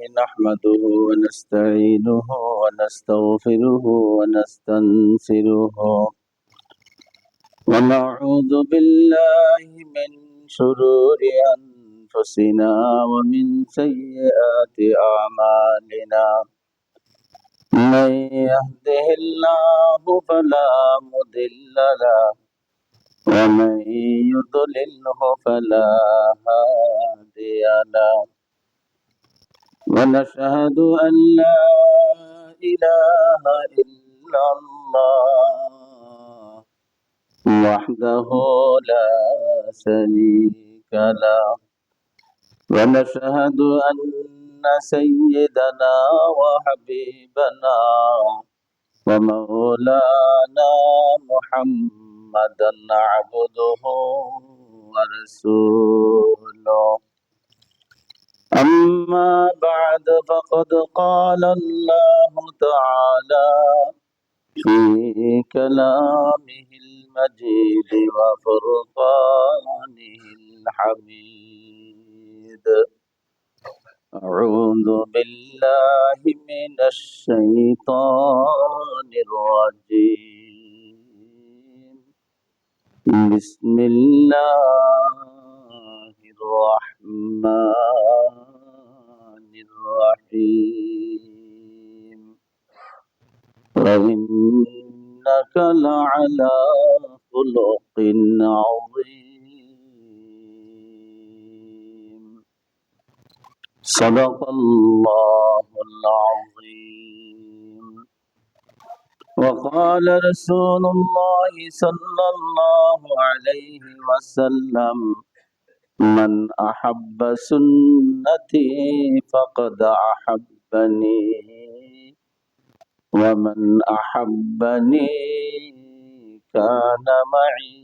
نحمده ونستعينه ونستغفره ونستنصره ونعوذ بالله من شرور أنفسنا ومن سيئات أعمالنا من يهده الله فلا مضل له ومن يضلله فلا هادي له ونشهد أن لا إله إلا الله وحده لا شريك له ونشهد أن سيدنا وحبيبنا ومولانا محمدا عبده ورسوله أما بعد فقد قال الله تعالى في كلامه المجيد وفرقانه الحميد أعوذ بالله من الشيطان الرجيم بسم الله الرحمن الرحيم وإنك لعلى خلق عظيم صدق الله العظيم وقال رسول الله صلى الله عليه وسلم من أحب سنتي فقد أحبني ومن أحبني كان معي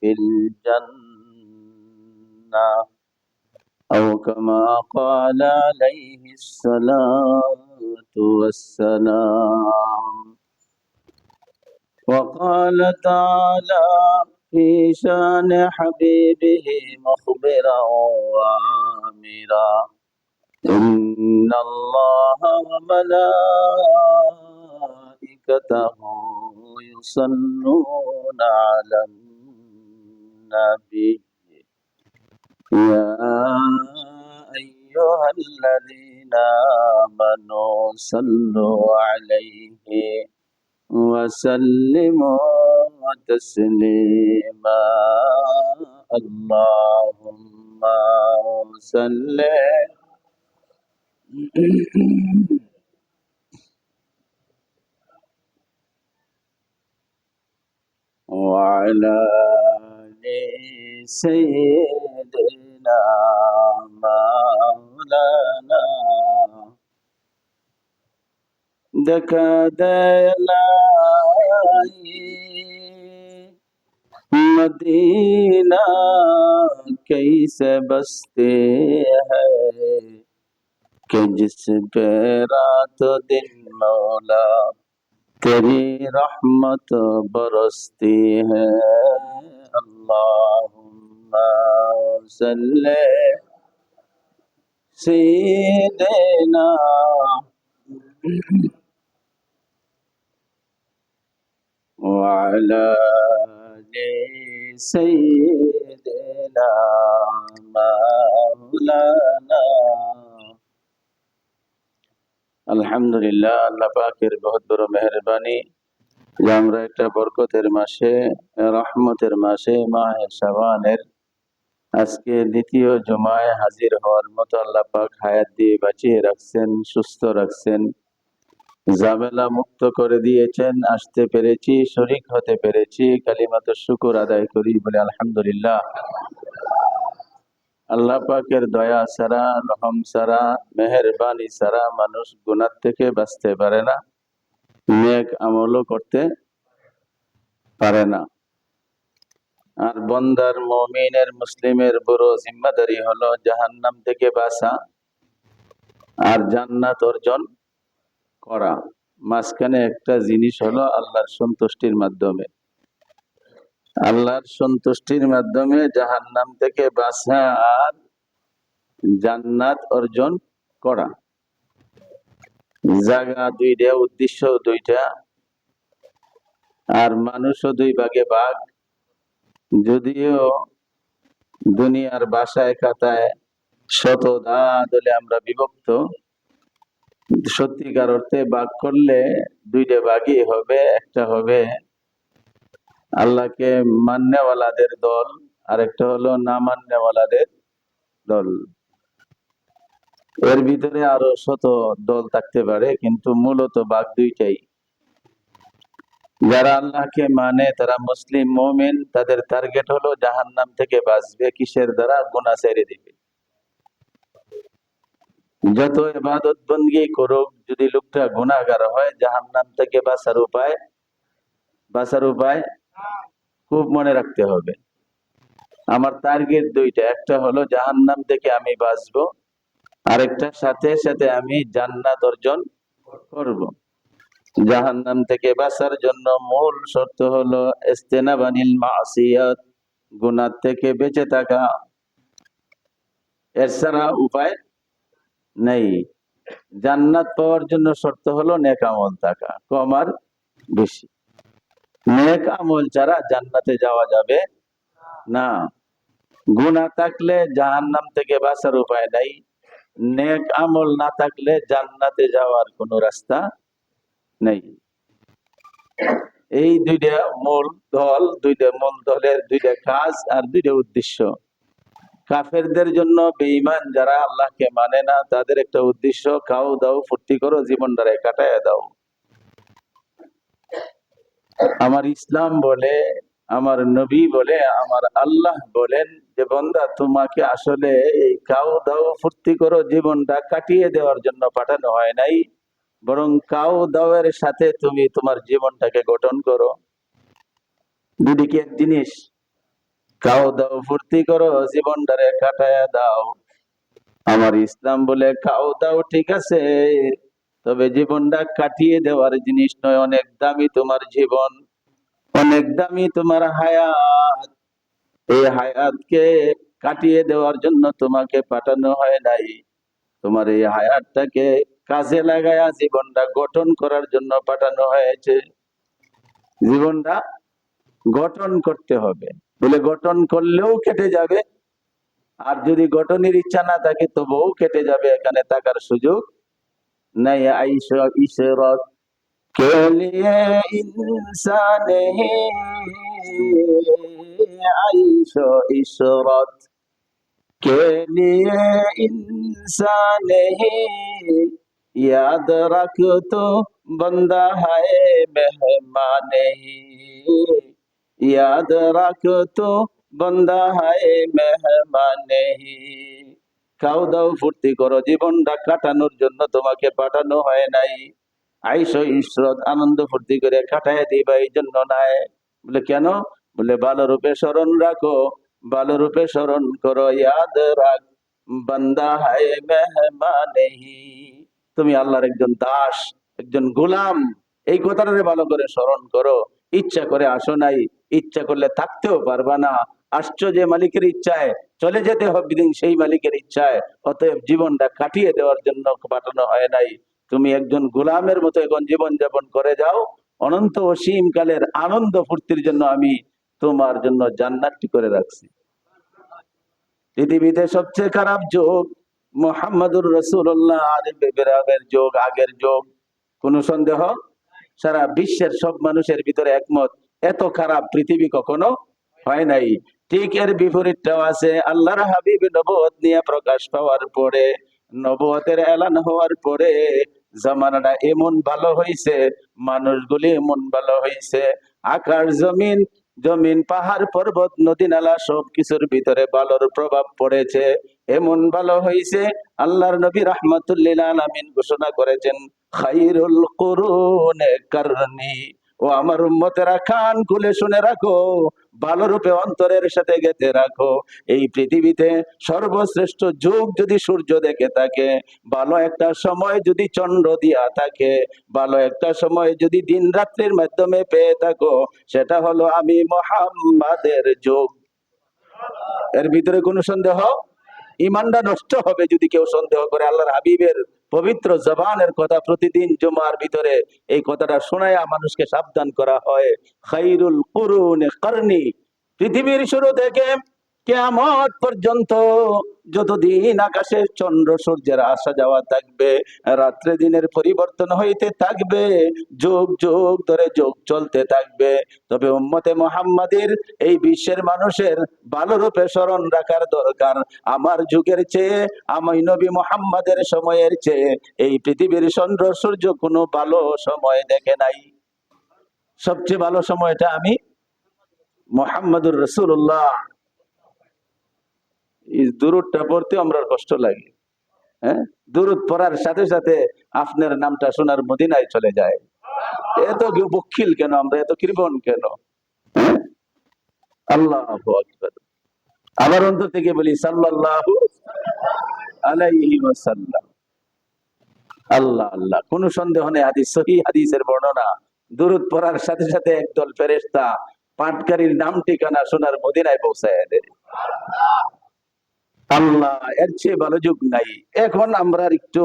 في الجنة أو كما قال عليه الصلاة والسلام وقال تعالى في شان حبيبه مخبرا وآمرا إن الله وملائكته يصلون على النبي يا أيها الذين آمنوا صلوا عليه وسلموا تسليما اللهم صل وعلى آل سيدنا مولانا دکا دلائی مدینہ کیسے بستے ہیں کہ جس پہ رات دن مولا تیری رحمت برستی ہے اللہم صلی سیدنا وعلى آل سيدنا مولانا আলহামদুলিল্লাহ আল্লাহ পাকের বহুত বড় মেহেরবানি যে আমরা একটা বরকতের মাসে রহমতের মাসে মাহে শাবানের আজকে দ্বিতীয় জুমায় হাজির হওয়ার মতো আল্লাহ পাক হায়াত দিয়ে বাঁচিয়ে রাখছেন, সুস্থ রাখছেন, ঝামেলা মুক্ত করে দিয়েছেন। আসতে পেরেছি, শরীক হতে পেরেছি, কালিমাতুশ শুকর আদায় করি বলে আলহামদুলিল্লাহ। আল্লাহ পাকের দয়া ছাড়া, রহম ছাড়া, মেহেরবানি ছাড়া মানুষ গুনাহ থেকে বাঁচতে পারে না, নেক আমলও করতে পারে না। আর বন্দার, মুমিনের, মুসলিমের বড় জিম্মাদারি হলো জাহান্নাম থেকে বাঁচা আর জান্নাত অর্জন করা। মাঝখানে একটা জিনিস হলো আল্লাহর সন্তুষ্টির মাধ্যমে, আল্লাহর সন্তুষ্টির মাধ্যমে জাহান্নাম থেকে বাঁচা আর জান্নাত অর্জন করা। জায়গা দুইটা, উদ্দেশ্য দুইটা, আর মানুষও দুই ভাগে ভাগ। যদিও দুনিয়ার ভাষায় খাতায় শতধা দলে আমরা বিভক্ত, সত্যিকার অর্থে ভাগ করলে দুইটা ভাগই হবে। একটা হবে আল্লাহকে মান্যওয়ালাদের দল, আর একটা হলো না মান্যওয়ালাদের দল। এর ভিতরে আরো শত দল থাকতে পারে, কিন্তু মূলত ভাগ দুইটাই। যারা আল্লাহকে মানে তারা মুসলিম মুমিন, তাদের টার্গেট হলো জাহান্নাম থেকে বাঁচবে। কিসের দ্বারা? গুনাহ ছেড়ে দিবে। যত ইবাদত বন্দী করুক, যদি লোকটা গুনাহগার হয়, জাহান্নাম থেকে বাঁচার উপায় খুব মনে রাখতে হবে। আমার টার্গেট দুইটা, একটা হলো জাহান্নাম থেকে আমি বাঁচবো, আরেকটার সাথে সাথে আমি জান্নাত অর্জন করব। জাহান্নাম থেকে বাঁচার জন্য মূল শর্ত হলো ইজতিনাবানিল মাসিয়াত, গুনাহ থেকে বেঁচে থাকা। এর ছাড়া উপায় নেই। জান্নাত পাওয়ার জন্য শর্ত হলো নেক আমল থাকা, কম আর বেশি। নেক আমল ছাড়া জান্নাতে যাওয়া যাবে না। গুনাহ থাকলে জাহান্নাম থেকে বাঁচার উপায় নাই। নেক আমল না থাকলে জান্নাতে যাওয়ার কোনো রাস্তা নেই। এই দুইটা মূল দল, দুইটা মূল দলের দুইটা কাজ আর দুইটা উদ্দেশ্য। কাফেরদের জন্য, বেঈমান যারা আল্লাহকে মানে না, তাদের একটা উদ্দেশ্য, খাও দাও ফুর্তি করো, জীবনটারে কাটায় দাও। আমার ইসলাম বলে, আমার নবী বলে, আমার আল্লাহ বলেন যে বান্দা তোমাকে আসলে এই খাও দাও ফুর্তি করো জীবনটা কাটিয়ে দেওয়ার জন্য পাঠানো হয় নাই, বরং খাও দাওয়ের সাথে তুমি তোমার জীবনটাকে গঠন করো। দুটি কি এক জিনিস? খাও দাও ফুর্তি করো, জীবনটারে কাটায় দাও। আমার ইসলাম বলে খাও দাও ঠিক আছে, তবে জীবনটা কাটিয়ে দেওয়ার জিনিস নয়। অনেক দামি তোমার জীবন, অনেক দামি তোমার হায়াত। এই হায়াতকে কাটিয়ে দেওয়ার জন্য তোমাকে পাঠানো হয় নাই। তোমার এই হায়াতটাকে কাজে লাগায়া জীবনটা গঠন করার জন্য পাঠানো হয়েছে। জীবনটা গঠন করতে হবে, বলে গঠন করলেও কেটে যাবে, আর যদি গঠনের ইচ্ছা না থাকে তবুও কেটে যাবে। এখানে থাকার সুযোগ নাই। আইশো ইশরত কে লিয়ে ইনসান হে, আইশো ইশরত কে লিয়ে ইনসান হে, याद रख तो बंदा है मेहमान ही, याद रख तो बंदा है मेहमान ही। খাও দাও ফুর্তি করো, জীবনটা কাটানোর জন্য তোমাকে পাঠানো হয় নাই। আইসো ইশরত, আনন্দ ফুর্তি করে কাটায় দিবা, এই জন্য নাই। বলে কেন? বলে ভালো রূপে স্মরণ রাখো, ভালো রূপে স্মরণ করো। ইয়াদ রাখ বান্দা হায় মেহমানেহি, তুমি আল্লাহর একজন দাস, একজন গোলাম। এই কথাটা ভালো করে স্মরণ করো। ইচ্ছা করে আসো নাই, ইচ্ছা করলে থাকতেও পারবা না। আসছো যে মালিকের ইচ্ছায়, চলে যেতে হবে সেই মালিকের ইচ্ছায়। অতএব জীবনটা কাটিয়ে দেওয়ার জন্য পাঠানো হয় নাই। তুমি একজন গোলামের মতো এখন জীবন যাপন করে যাও। অনন্ত অসীম কালের আনন্দ ফুর্তির জন্য আমি তোমার জন্য জান্নাতটি করে রাখছি। পৃথিবীতে সবচেয়ে খারাপ যুগ মুহাম্মদুর রাসূলুল্লাহ আলিবের যুগ, আগের যুগ, কোন সন্দেহ? সারা বিশ্বের সব মানুষের ভিতরে একমত, এত খারাপ পৃথিবী কখনো হয় নাই। ঠিক এর বিপরীতটাও আছে। আল্লাহর হাবিব নবুয়ত নিয়ে প্রকাশ পাওয়ার পরে, নবুয়তের এলান হওয়ার পরে জামানাটা এমন ভালো হয়েছে, মানুষগুলি এমন ভালো হয়েছে, আকাশ জমিন, জমিন পাহাড় পর্বত নদী নালা সবকিছুর ভিতরে ভালোর প্রভাব পড়েছে। এমন ভালো হয়েছে, আল্লাহর নবী রাহমাতুল্লিল আলামিন ঘোষণা করেছেন, খায়রুল কুরুনে কারনি। ও আমার উম্মতেরা, কান খুলে শুনে রাখো, ভালো রূপে অন্তরের সাথে গেঁথে রাখো। এই পৃথিবীতে সর্বশ্রেষ্ঠ যুগ যদি সূর্য দেখে থাকে, ভালো একটা সময় যদি চন্দ্র দিয়া থাকে, ভালো একটা সময় যদি দিন রাত্রির মাধ্যমে পেয়ে থাকো, সেটা হলো আমি মুহাম্মাদের যুগ। এর ভিতরে কোনো সন্দেহ? ইমানটা নষ্ট হবে যদি কেউ সন্দেহ করে আল্লাহর হাবিবের পবিত্র জবানের কথা প্রতিদিন জুমার ভিতরে এই কথাটা শোনায়া মানুষকে সাবধান করা হয়। খায়রুল কুরুনি করনি, পৃথিবীর শুরু থেকে কিয়ামত পর্যন্ত যতদিন আকাশে চন্দ্র সূর্যের আসা যাওয়া থাকবে, রাত্রে দিনের পরিবর্তন হইতে থাকবে, যুগ যুগ ধরে যুগ চলতে থাকবে, তবে উম্মতে মুহাম্মাদের এই বিশ্বের মানুষের ভালো রূপে স্মরণ রাখার দরকার। আমার যুগের চেয়ে, আমি নবী মুহাম্মাদের সময়ের চেয়ে এই পৃথিবীর চন্দ্র সূর্য কোনো ভালো সময় দেখে নাই। সবচেয়ে ভালো সময়টা আমি মুহাম্মাদুর রাসূলুল্লাহ। এই দুরূদটা পড়তে আমরা কষ্ট লাগে, হ্যাঁ, দুরূদ পড়ার সাথে সাথে আপনার নামটা সোনার মদিনায় চলে যায়। এত বখিল কেন আমরা, এত কৃপণ কেন? হ্যাঁ? আল্লাহু আকবার। আবার অন্তর থেকে বলি সাল্লাল্লাহু আলাইহি ওয়াসাল্লাম। আল্লাহ আল্লাহ, কোনো সন্দেহ নেই, হাদিস সহিহ, হাদিসের বর্ণনা, দুরূদ পড়ার সাথে সাথে একদল ফেরেশতা পাঠকারীর নাম ঠিকানা সোনার মদিনায় পৌঁছায় দেয়। আল্লাহ, এর চেয়ে ভালো যুগ নাই। এখন আমরা একটু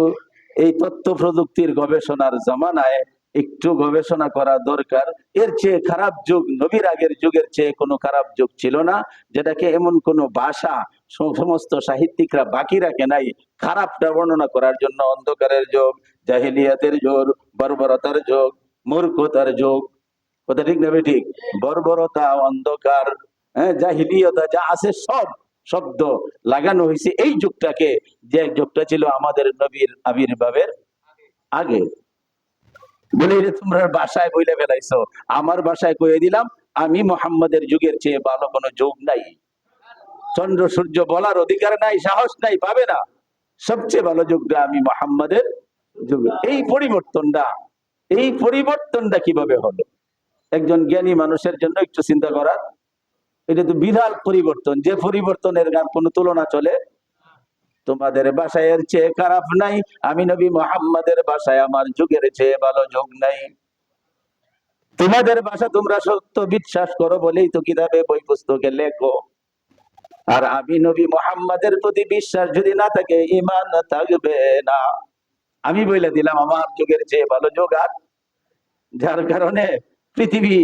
এই তথ্য প্রযুক্তির গবেষণার জামানায় একটু গবেষণা করা দরকার। এর চেয়ে খারাপ যুগ নবীর আগের যুগের চেয়ে কোনো খারাপ যুগ ছিল না, যেটাকে এমন কোনো ভাষা সমস্ত সাহিত্যিকরা বাকি রাখে নাই খারাপটা বর্ণনা করার জন্য। অন্ধকারের যুগ, জাহিলিয়াতের যুগ, বর্বরতার যুগ, মূর্খতার যুগ, কথা ঠিক না ঠিক? বর্বরতা, অন্ধকার, হ্যাঁ, জাহিলিয়তা যা আছে সব শব্দ লাগানো হয়েছে এই যুগটাকে, যে যুগটা ছিল আমাদের নবীর আবির্ভাবের আগে। বলে তোমরা বাসায় বইলে ফেলাইছো, আমার বাসায় কয়ে দিলাম, আমি মুহাম্মাদের যুগের চেয়ে ভালো কোনো যুগ নাই। চন্দ্র সূর্য বলার অধিকার নাই, সাহস নাই, পাবে না। সবচেয়ে ভালো যুগটা আমি মুহাম্মাদের যুগ। এই পরিবর্তনটা কিভাবে হলো? একজন জ্ঞানী মানুষের জন্য একটু চিন্তা করার। এটা তো বিরাট পরিবর্তন, যে পরিবর্তনের কোনো তুলনা চলে। তোমাদের বাসায় এর চেয়ে খারাপ নাই, আমি নবী মুহাম্মাদের বাসায় আমার যুগের চেয়ে ভালো যুগ নাই। তোমাদের ভাষা তোমরা সত্য বিশ্বাস করো বলেই তো কিতাবে বই পুস্তকে লেখো, আর আমি নবী মুহাম্মাদের প্রতি বিশ্বাস যদি না থাকে, ঈমান থাকবে না। আমি বলে দিলাম আমার যুগের চেয়ে ভালো যুগ আর, যার কারণে পৃথিবী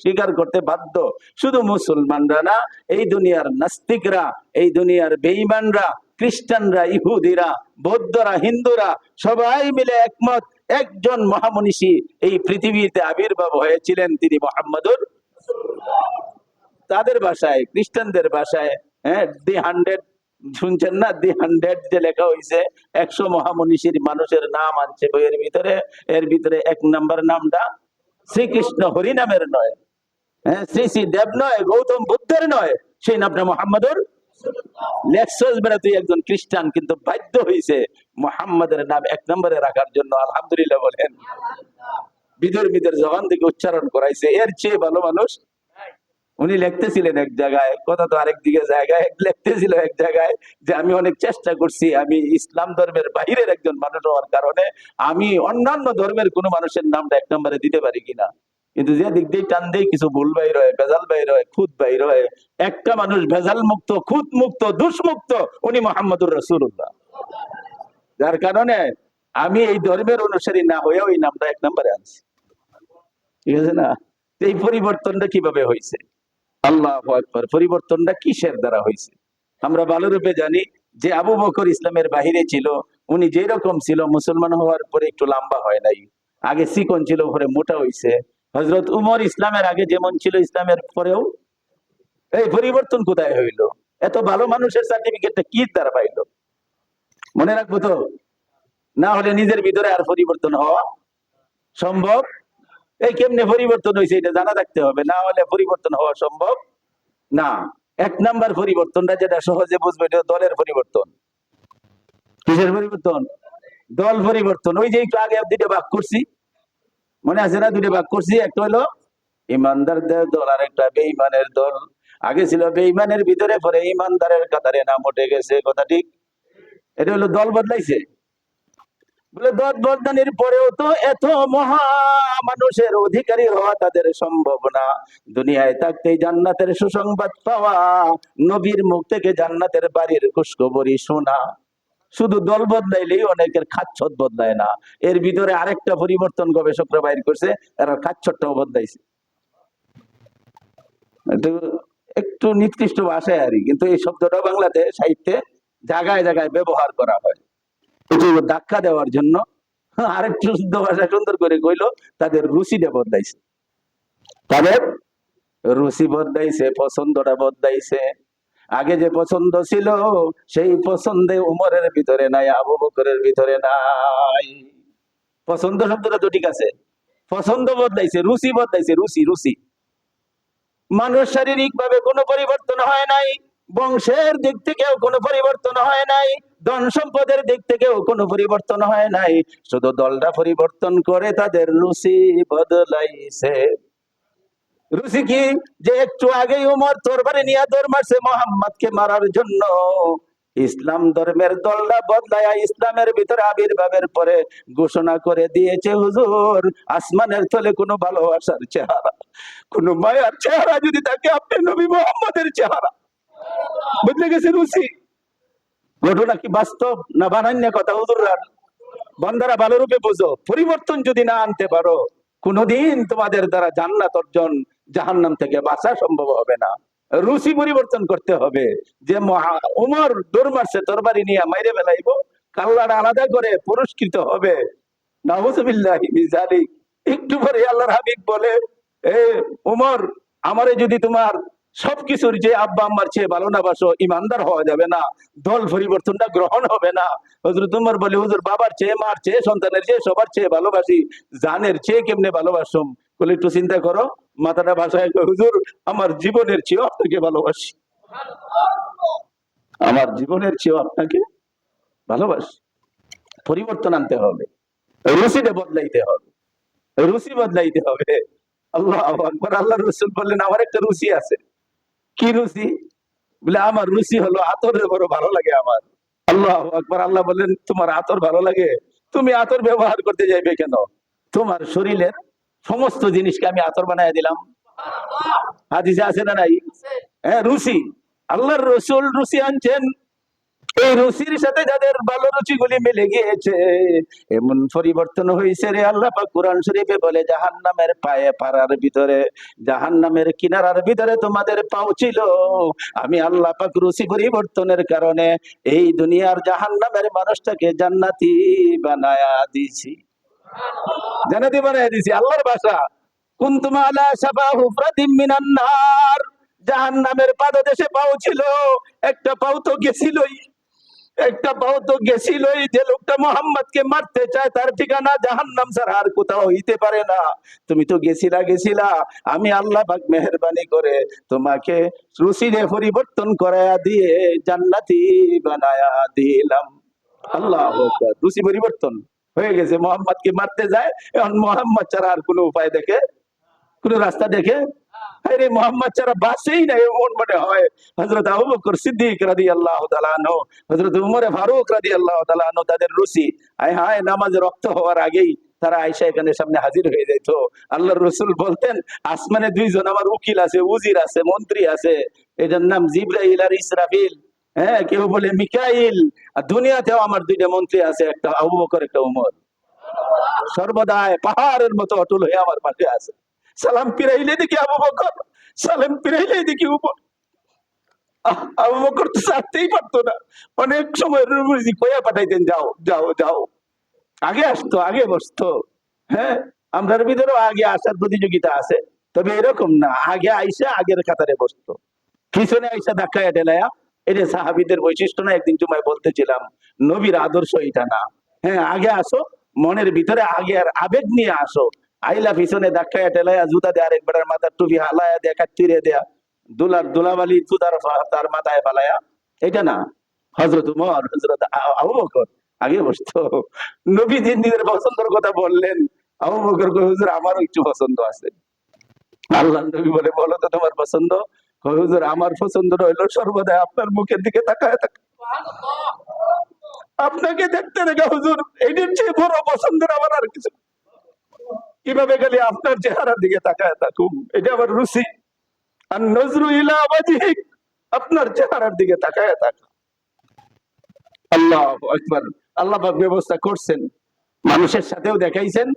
স্বীকার করতে বাধ্য। শুধু মুসলমানরা না, এই দুনিয়ার নাস্তিকরা, এই দুনিয়ার বেঈমানরা, খ্রিস্টানরা, ইহুদিরা, বৌদ্ধরা, হিন্দুরা সবাই মিলে একমত, একজন মহামনীষী এই পৃথিবীতে আবির্ভাব হয়েছিলেন, তিনি মুহাম্মাদুর। তাদের ভাষায়, খ্রিস্টানদের ভাষায়, হ্যাঁ, দি 100 শুনছেন না, দি 100 যে লেখা হয়েছে, 100 মহামনীষীর মানুষের নাম আছে বইয়ের ভিতরে। এর ভিতরে 1 নম্বর নামটা শ্রীকৃষ্ণ হরিনামের নয়, হ্যাঁ, শ্রী শ্রী দেব নয়, গৌতম বুদ্ধের নয়, সেই নামটা মুহাম্মাদুর। লেখছস বেড়া তুই একজন খ্রিস্টান, কিন্তু বাধ্য হয়েছে মুহাম্মাদের নাম 1 নম্বরে রাখার জন্য। আলহামদুলিল্লাহ বলেন। বিধর্মীদের জবান থেকে উচ্চারণ করাইছে। এর চেয়ে ভালো মানুষ উনি লিখতেছিলেন এক জায়গায়, কথা তো আরেক দিকে জায়গায়, লিখতেছিল এক জায়গায় যে আমি অনেক চেষ্টা করছি, আমি ইসলাম ধর্মের বাহিরের একজন মানুষ হওয়ার কারণে আমি অন্যান্য ধর্মের কোন মানুষের নামটা 1 নম্বরে দিতে পারি কিনা, কিন্তু যে দিক দিয়ে টান দিয়ে কিছু ভুল বাইর হয়, ভেজাল বাইর হয়, খুদ বাইর হয়। একটা মানুষ ভেজাল মুক্ত, খুদ মুক্ত, দুষ্মুক্ত, উনি মুহাম্মাদুর রাসূলুল্লাহ। যার কারণে আমি এই ধর্মের অনুসারী না হয়ে ওই নামটা 1 নম্বরে আনছি। ঠিক আছে না? এই পরিবর্তনটা কিভাবে হয়েছে? আল্লাহু আকবার। পরিবর্তনটা কিসের দ্বারা হয়েছে? আমরা ভালো রূপে জানি যে আবু বকর ইসলামের বাহিরে ছিল, উনি যেরকম ছিল মুসলমান হওয়ার পরে একটু লম্বা হয় নাই, আগে চিকন ছিল, পরে মোটা হয়েছে। হযরত উমর ইসলামের আগে যেমন ছিল, ইসলামের পরেও এই পরিবর্তন কোথায় হইল? এত ভালো মানুষের সার্টিফিকেটটা কি দ্বারা পাইল? মনে রাখবো তো, না হলে নিজের ভিতরে আর পরিবর্তন হওয়া সম্ভব। এই কেমনে পরিবর্তন হয়েছে এটা জানা থাকতে হবে, না হলে পরিবর্তন হওয়া সম্ভব না। 1 নাম্বার পরিবর্তনটা যেটা সহজে বুঝবে, এটা দলের পরিবর্তন। কিসের পরিবর্তন? দল পরিবর্তন। ওই যে একটু আগে 2টা ভাগ করছি, মনে আছে না? 2টা ভাগ করছি, একটা হলো ইমানদারদের দল আর একটা বেঈমানের দল। আগে ছিল বেঈমানের ভিতরে, পরে ইমানদারের কাতারে নাম উঠে গেছে, কথা ঠিক? এটা হলো দল বদলাইছে। বলে দল বদলানোর পরেও তো এত মহা মানুষের অধিকারী হওয়া তাদের সম্ভব না। দুনিয়ায় থাকতেই জান্নাতের সুসংবাদ পাওয়া, নবীর মুখ থেকে জান্নাতের বাড়ির খুশখবরি শোনা, শুধু দল বদলাইলেই অনেকের খাচ্ছদ বদলায় না, এর ভিতরে আরেকটা পরিবর্তন গবেষকরা বাইর করছে, এরা খাচ্ছদটাও বদলাইছে। একটু একটু নিকৃষ্ট ভাষায় আর কি, কিন্তু এই শব্দটা বাংলাতে সাহিত্যে জায়গায় জায়গায় ব্যবহার করা হয় একটু ধাক্কা দেওয়ার জন্য। আরেকটু শুদ্ধ ভাষা সুন্দর করে কইলো, তাদের রুচিটা বদলাইছে, তাদের রুচি বদলাইছে, পছন্দটা বদলাইছে। আগে যে পছন্দ ছিল সেই পছন্দে উমরের ভিতরে নাই, আবু বকরের ভিতরে নাই। পছন্দ শব্দটা তো ঠিক আছে, পছন্দ বদলাইছে, রুচি বদলাইছে, রুচি রুচি। মানুষ শারীরিক ভাবে কোনো পরিবর্তন হয় নাই, বংশের দিক থেকেও কোনো পরিবর্তন হয় নাই, ধন সম্পদের দিক থেকেও কোনো পরিবর্তন হয় নাই, শুধু দলটা পরিবর্তন করে তাদের রুচি বদলাইছে। রুচি কি? যে একটু আগেই উমর তরবারি নিয়ে দৌড় মারছে মোহাম্মদকে মারার জন্য, ইসলাম ধর্মের দলটা বদলায়া ইসলামের ভিতরে আবির্ভাবের পরে ঘোষণা করে দিয়েছে, হুজুর আসমানের তলে কোনো ভালোবাসার চেহারা, কোন মায়ার চেহারা যদি থাকে, আপনি নবী মোহাম্মদের চেহারা। বুঝলে গেছে রুচি? ঘটনা কি বাস্তব না বানান্য কথা? হুজুররা বন্দারা ভালো রূপে বুঝো, পরিবর্তন যদি না আনতে পারো, কোনদিন তোমাদের দ্বারা জান্নাত অর্জন, জাহান্নাম থেকে বাঁচা সম্ভব হবে না। রুচি পরিবর্তন করতে হবে। যে উমর দৌড় মারছে তরবারি নিয়ে, মাইরে ফেলাইবো, কাল্লাটা আলাদা করে পুরস্কৃত হবে। নাউজুবিল্লাহি মিন যালিক। একটু পরে আল্লাহর হাবিব বলে, এ উমর, আমারে যদি তোমার সবকিছুর যে আব্বা আম্মার চেয়ে ভালো না বাসো, ইমানদার হওয়া যাবে না, দল পরিবর্তনটা গ্রহণ হবে না। হযরত উমর বলে, হুজুর বাবার চেয়ে, মার চেয়ে, সন্তানের চেয়ে, সবার চেয়ে ভালোবাসি, জানের চেয়ে কেমনে ভালোবাসুম? বলে একটু চিন্তা করো, মাথাটা ভাসায়, হুজুর আমার জীবনের চেয়ে আপনাকে ভালোবাসি, আমার জীবনের চেয়ে আপনাকে ভালোবাসি। পরিবর্তন আনতে হবে, রুচিটা বদলাইতে হবে, রুচি বদলাইতে হবে। আল্লাহু আকবার। আল্লাহর রাসূল বললেন, আমার একটা রুচি আছে। কি রুচি? বলে, আমার রুচি হলো আতরের বড় ভালো লাগে আমার। আল্লাহু আকবার। আল্লাহ বললেন, তোমার আতর ভালো লাগে? তুমি আতর ব্যবহার করতে যাইবে কেন? তোমার শরীরের সমস্ত জিনিসকে আমি আতর বানায় দিলাম। হাদিসে আছে না নাই? হ্যাঁ, রুচি। আল্লাহর রাসূল রুচি আনছেন, এই রুচির সাথে যাদের ভালো রুচি গুলি মিলে গিয়েছে, এমন পরিবর্তন হয়েছে রে, আল্লাহ পাক কুরআন শরীফে বলে, জাহান্নামের পায়ে পাড়ার ভিতরে, জাহান্নামের কিনারার ভিতরে তোমাদের পাও ছিল, আমি আল্লাহ পাক রুচি পরিবর্তনের কারণে এই দুনিয়ার জাহান্নামের মানুষটাকে জান্নাতি বানায়া দিছি। জান্নাতি বানায়া দিছি, আল্লাহর ভাষা। কুনতুম আলা শাফা হুফরাতিম মিনান নার, জাহান্নামের পাদদেশে পাও ছিল, একটা পাও তো গেছিলই, একটা পাও তো গেছিলই। যে লোকটা মোহাম্মদকে মারতে চায় তার ঠিকানা জাহান্নাম ছাড়া আর কোথাও হইতে পারে না। তুমি তো গেছিলা, আমি আল্লাহ পাক মেহেরবানি করে তোমাকে রুচিরে পরিবর্তন করায়া দিয়ে জান্নাতি বানায়া দিলাম। আল্লাহু আকবার। রুচি পরিবর্তন হয়ে গেছে, মোহাম্মদকে মারতে যায়, এখন মোহাম্মদ ছাড়া আর কোনো উপায় দেখে, কোনো রাস্তা দেখে, আরে মোহাম্মদ ছাড়া বাঁচেই না, এমন মনে হয়। হযরত আবু বকর সিদ্দিক রাদিয়াল্লাহু তাআলা আনহু, হযরত উমর ফারুক রাদিয়াল্লাহু তাআলা আনহু, তাদের রুচি, আয় হায়, নামাজ রক্ত হওয়ার আগেই তারা আয়েশা এখানে সামনে হাজির হয়ে যেত। আল্লাহর রাসূল বলতেন, আসমানে দুইজন আমার উকিল আছে, উজির আছে, মন্ত্রী আছে, এটার নাম জিবরাইল আর ইসরাফিল। হ্যাঁ, কেউ বলে মিকাইল। আর দুনিয়াতেও আমার দুইটা মন্ত্রী আছে, একটা আবু বকর, একটা উমর। সর্বদাই পাহাড়ের মতো অটল হয়ে আমার পাশে আছে। সালাম ফিরাইলে দেখি আবু বকর, সালাম ফিরাইলে দেখি উমর। আবু বকর তো ছাড়তেই পারতো না, অনেক সময় কইয়া পাঠাইতেন, যাও যাও যাও। আগে আসতো, আগে বসতো। হ্যাঁ, আমরার ভিতরেও আগে আসার প্রতিযোগিতা আছে, তবে এরকম না, আগে আইসা আগের কাতারে বসতো, পিছনে আইসা ধাক্কায় ঢেলায়া। এটা সাহাবীদের বৈশিষ্ট্য না? একদিন জুমায় বলতেছিলাম, নবীর আদর্শ এটা না। হ্যাঁ, আগে আসো, মনের ভিতরে আগে আর আবেগ নিয়ে আসো, আইলা পিছনে ধাক্কায় ঢেলায়া জুতা দেয়া, আরেকবার মাথার টুপি হালায়া দেয়া, কাটতিরে দেয়া, দুলাবালি জুতার তার মাথায় ফালায়া, এটা না। হযরত উমর, হযরত আবু বকর আগে বসতো। নবীজি নিজের পছন্দের কথা বললেন, আবু বকর কই, হুজুর আমারও একটু পছন্দ আছে। আল্লাহর নবী বলে, বলো তো তোমার পছন্দ? কই, হুজুর আমার পছন্দটা হইলো সর্বদা আপনার মুখের দিকে তাকায় থাকা, আপনাকে দেখতে রেখে, হুজুর এইটার চেয়ে বড় পছন্দের আমার আর কিছু। কিভাবে গেলে আপনার চেহারার দিকে তাকায় থাকুম, এটা আমার রুচি। আর নজরু ইলা ওয়াজহিক, আপনার চেহারার দিকে তাকায় থাকা। আল্লাহু আকবার। আল্লাহ পাক ব্যবস্থা করছেন, মানুষের সাথেও দেখাইছেন।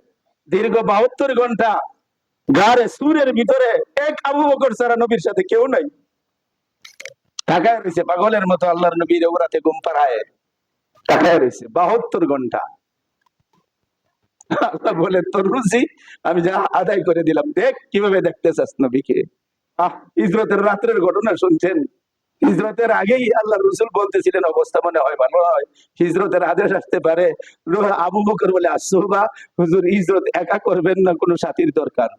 দীর্ঘ 72 ঘন্টা গারে সুরের ভিতরে এক আবু বকর ছাড়া নবীর সাথে কেউ নাই, তাকায় রয়েছে পাগলের মতো আল্লাহর নবীর ওরাতে ঘুম পাড়ায় তাকায় রয়েছে 72 ঘন্টা। আল্লাহ বলে তোর রুচি আমি যা আদায় করে দিলাম, দেখ কিভাবে দেখতে চাস নবীকে। হিজরতের রাত্রের ঘটনা শুনছেন? হিজরতের আগেই আল্লাহ রসুল বলতেছিলেন অবস্থা মনে হয় ভালো হয়, হিজরতের আদেশ আসতে পারে। আবু বকর বলে আসবা হুজুর, হিজরত একা করবেন না, কোনো সাথীর দরকার।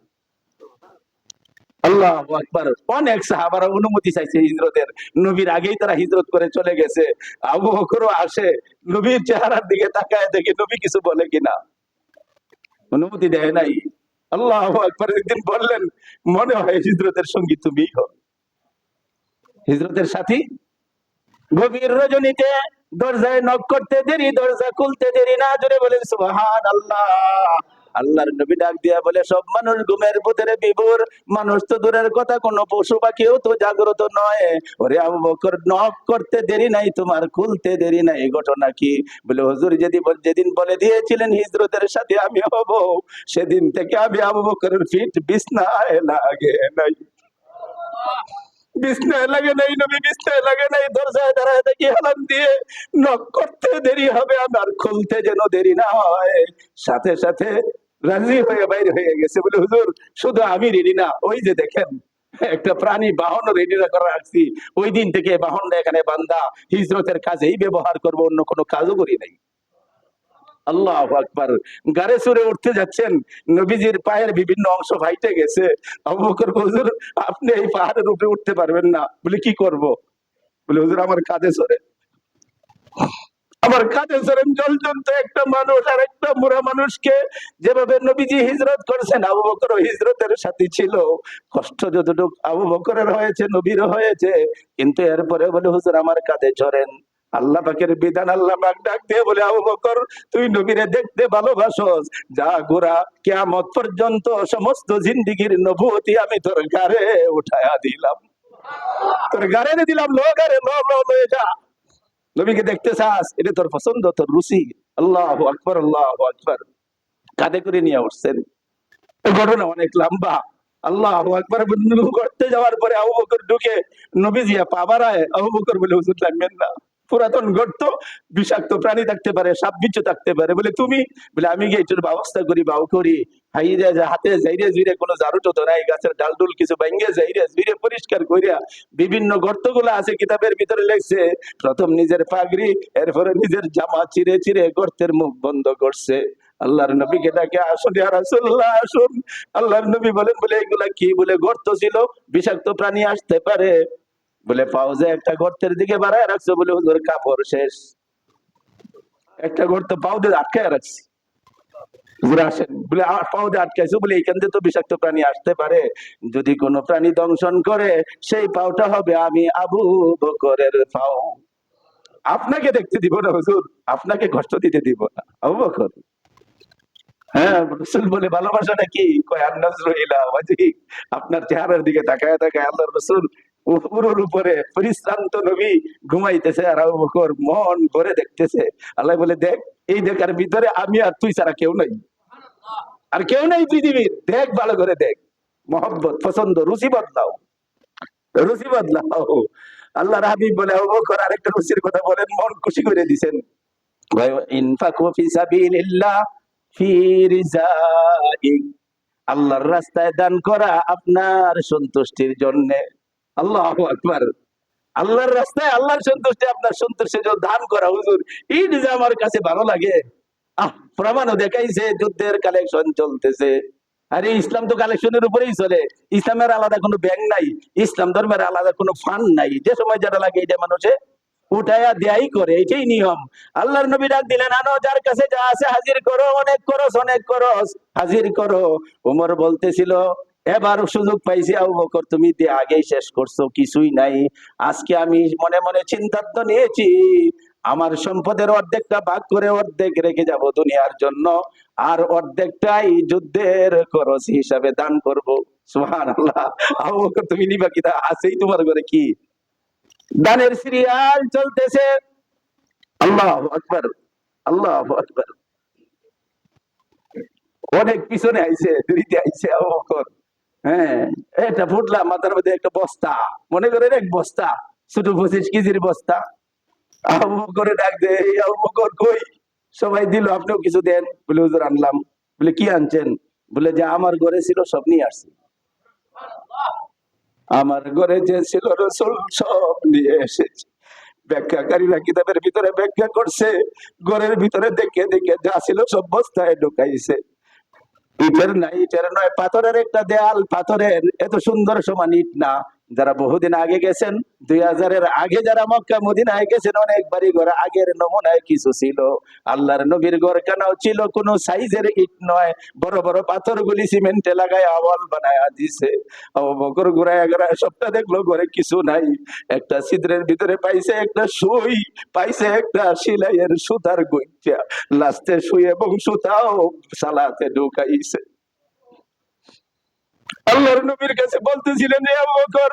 আল্লাহু আকবার। অনেক সাহাবারা অনুমতি চাইছে হিজরতের, নবীর আগেই তারা হিজরত করে চলে গেছে। আবু বকরও আসে, নবীর চেহারার দিকে তাকায় দেখে নবী কিছু বলে কিনা, অনুমতি দেয় নাই। আল্লাহু আকবার। একদিন বললেন মনে হয় হিজরতের সঙ্গী তুমিই হও, হিজরতের সাথী। গভীর রজনীতে দরজায় নক করতে দেরি, দরজা খুলতে দেরি না, জোরে বলেন সুবহানাল্লাহ। আল্লাহর নবী ডাক দিয়া বলে সব মানুষ ঘুমের ভিতরে বিভোর, মানুষ তো দূরের কথা কোনো পশু পাখিও তো জাগ্রত নয়। ওরে আবু বকর, নক করতে দেরি নাই তোমার, খুলতে দেরি নাই, ঘটনা কি? বলে হুজুর যেদিন বলে দিয়েছিলেন হিজরতের সাথে আমি হব, সেদিন থেকে আমি আবু বকরের ফিট বিছনায় লাগে নাই, বিছনায় লাগে নাই, নবী বিছনায় লাগে নাই, দরজায় দাঁড়ায় দেখি হালাম দিয়ে নক করতে দেরি হবে আমার, খুলতে যেন দেরি না হয়। সাথে সাথে রাজি হয়ে বাইরে হয়ে গেছে। বলে হুজুর শুধু আমি রেডি না, ওই যে দেখেন একটা প্রাণী বাহন রেডি করে রাখছি, ওই দিন থেকে বাহনটা এখানে বান্দা, হিজরতের কাজেই ব্যবহার করবো, অন্য কোনো কাজও করি নাই। আল্লাহু আকবার। গাড়ে চড়ে উঠতে যাচ্ছেন, নবীজির পায়ের বিভিন্ন অংশ ফাইটে গেছে। আবু বকর হুজুর আপনি এই পাহাড়ের উপরে উঠতে পারবেন না। বলে কি করব? বলে হুজুর আমার কাঁধে চড়ে, আমার কাঁধে চড়েন। জলজন্ত একটা মানুষ আর একটা বুড়া মানুষকে যেভাবে নবীজি হিজরত করছেন, আবু বকর হিজরতের সাথী ছিল। কষ্ট যতটুকু আবু বকরের হয়েছে নবীরও হয়েছে, কিন্তু এরপরে বলে হুজুর আমার কাঁধে চড়েন। আল্লাহ পাকের বিধান, আল্লাহ পাক ডাক দিয়ে বলে আবু বকর তুই নবীরে দেখতে ভালোবাসস, যা গোরা কিয়ামত পর্যন্ত সমস্ত জিন্দেগীর নবুয়তি আমি তোর গারে উঠায়া দিলাম, তোর গারে দিলাম, লো গারে লো লো লয়ে যা। নবীকে দেখতে চাস, এটা তোর পছন্দ, তোর রুচি। আল্লাহু আকবার, আল্লাহু আকবার। কাঁধে করে নিয়ে উঠছেন। ঘটনা অনেক লম্বা। আল্লাহু আকবার। করতে যাওয়ার পরে আবু বকর ঢুকে নবীজি পা বাড়ায়, আবু বকর বলে হুজুর লাগবেন না, পুরাতন গর্ত, বিষাক্ত প্রাণী থাকতে পারে, সাপ বিচ্ছু থাকতে পারে। বলে তুমি? বলে আমি গিয়ে এটার ব্যবস্থা করি, বাউ করি। হাইরে হাতে যাইরে জুইরে কোনো ঝাড়ু তো নাই, গাছের ডাল ডুল কিছু ভাঙ্গে যাইরে জুইরে পরিষ্কার করিয়া বিভিন্ন গর্তগুলো আছে, কিতাবের ভিতরে লেখছে প্রথম নিজের পাগড়ি, এরপরে নিজের জামা চিরে চিরে গর্তের মুখ বন্ধ করছে। আল্লাহর নবীকে ডাকে আসুন ইয়া রাসূলুল্লাহ আসুন। আল্লাহর নবী বলেন বলে এগুলা কি? বলে গর্ত ছিল, বিষাক্ত প্রাণী আসতে পারে। বলে পাউজে একটা গর্তের দিকে বাড়ায় রাখছে। বলে হুজুর কাপড় শেষ, একটা গর্ত পাউ দিয়ে আটকায় রাখছি। হুজুর আসেন। বলে পাউ দিয়ে আটকাইছো, বলে এখান দিয়ে তো বিষাক্ত প্রাণী আসতে পারে, যদি কোনো প্রাণী দংশন করে সেই পাউটা হবে আমি আবু বকরের পাউ, আপনাকে দেখতে দিব না হুজুর, আপনাকে কষ্ট দিতে দিব না। আবু বকর, হ্যাঁ রসুল বলে ভালোবাসাটা কি? কয় আপনার চেহারার দিকে তাকায় তাকায় আল্লাহ রসুল উপরের উপরে পরিশ্রান্ত নবী ঘুমাইতেছে, আর আবু বকর মন ভরে দেখতেছে। আল্লাহ বলে দেখ, এই দেখার ভিতরে আমি আর তুই ছাড়া কেউ নাই, আর কেউ নাই পৃথিবীর, দেখ ভালো করে দেখ, মহব্বত পছন্দ রুচি বদলাও, রুচি বদলাও। আল্লাহর হাবিব বলে আবু বকর আরেকটা রুচির কথা বলেন, মন খুশি করে দিছেন। ইনফাকু ফি সাবিলিল্লাহ ফি রিজাইক, আল্লাহর রাস্তায় দান করা আপনার সন্তুষ্টির জন্য। আল্লাহু আকবার। আল্লাহর রাস্তায় আল্লাহর সন্তুষ্টি, আপনার সন্তুষ্টির জন্য দান করা হুজুর, এই যে আমার কাছে ভালো লাগে। প্রমাণও দেখাইছে, যুদ্ধের কালেকশন চলতেছে। আরে ইসলাম তো কালেকশনের উপরেই চলে, ইসলামের আলাদা কোনো ব্যাংক নাই, ইসলাম ধর্মের আলাদা কোনো ফান্ড নাই, যে সময় যেটা লাগে এটা মানুষে উঠাইয়া দেয়াই করে, এটাই নিয়ম। আল্লাহর নবী ডাক দিলেন আনো, যার কাছে যা আছে হাজির করো, অনেক করস অনেক করস হাজির করো। ওমর বলতেছিল এবার সুযোগ পাইছি, আবু বকর তুমি দিয়ে আগেই শেষ করছো, কিছুই নাই। আজকে আমি মনে মনে সিদ্ধান্ত নিয়েছি, আমার সম্পদের অর্ধেকটা ভাগ করে অর্ধেক রেখে যাব দুনিয়ার জন্য, আর অর্ধেকটাই যুদ্ধের খরচ হিসাবে দান করব। সুবহানাল্লাহ। আবু বকর তুমি নিবা কি? তা আছেই তোমার ঘরে কি? দানের সিরিয়াল চলতেছে। আল্লাহু আকবার, আল্লাহু আকবার। অনেক পিছনে আইছে, দেরিতে আইছে আবু বকর। হ্যাঁ, এটা ফুটলা মাথার মধ্যে একটা বস্তা, মনে করেন এক বস্তা, ছোট 25 কেজির বস্তা। আবু বকরে ডাক দে, এই আবু বকর কই? সবাই দিল, আপনিও কিছু দেন। বলে হুজুর আনলাম। বলে কি আনছেন? বলে যে আমার ঘরে ছিল সব নিয়ে আসছি। আমার ঘরে যে ছিল রসুল সব নিয়ে এসেছে। ব্যাখ্যাকারীরা কিতাবের ভিতরে ব্যাখ্যা করছে, ঘরের ভিতরে দেখে দেখে যা ছিল সব বস্তায় ঢুকাইছে। ইটের নাই, ইটের নয়, পাথরের একটা দেয়াল, পাথরের, এত সুন্দর সমান ইট না। যারা বহুদিন আগে গেছেন, 2000-এর আগে যারা মক্কা মদিনায় গেছেন, অনেক বাড়ি ঘর আগের নমুনায় কিছু ছিল। আল্লাহর নবীর ঘরখানাও ছিল কোন সাইজের ইট নয়, বড় বড় পাথরগুলি সিমেন্টে লাগায় আওয়াল বানায় দিছে। আবু বকর ঘুরায় ঘুরায় সবটা দেখলো, ঘরে কিছু নাই। একটা ছিদ্রের ভিতরে পাইছে একটা সুই, পাইছে একটা সিলাইয়ের সুতার গইচা, লাস্টে সুই এবং সুতাও সালাতে ঢুকাইছে। আল্লাহর নবীর কাছে বলতেছিলেন, রে আবু বকর,